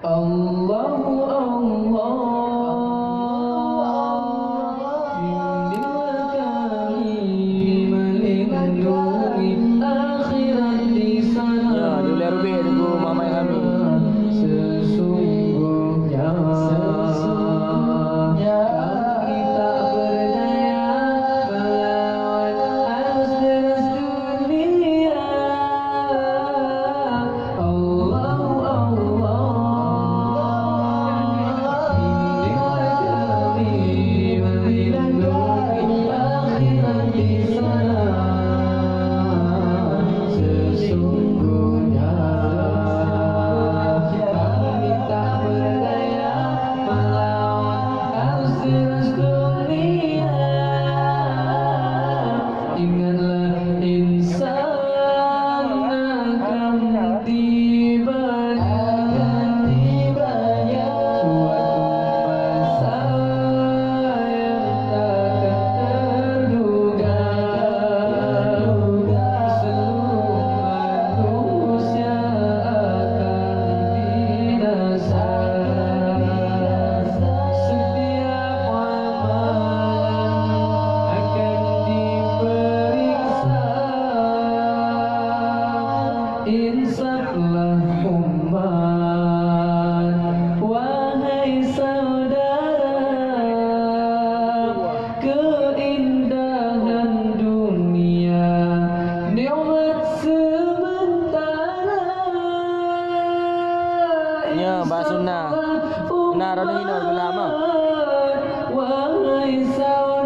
Allahu Allah, bimbinglah kami melindungi akhirat di sana. Ya, dia boleh rubik tunggu mamai kami. Sesungguhnya kami tak berdaya melawan arus deras dunia. Allahu Allah, bimbinglah kami melindungi akhirat di sana. Sesungguhnya kami tak berdaya melawan arus deras dunia. Ingatlah insan akan tibanya suatu masa yang takkan terduga. Seluruh manusia akan binasa. Setiap amalan akan diperiksa. Insaflah umat, wahai saudara, keindahan dunia nikmat sementara. Ya, bahas sunnah. Sunnah Ramadan ini belah apa? Wahai saudara,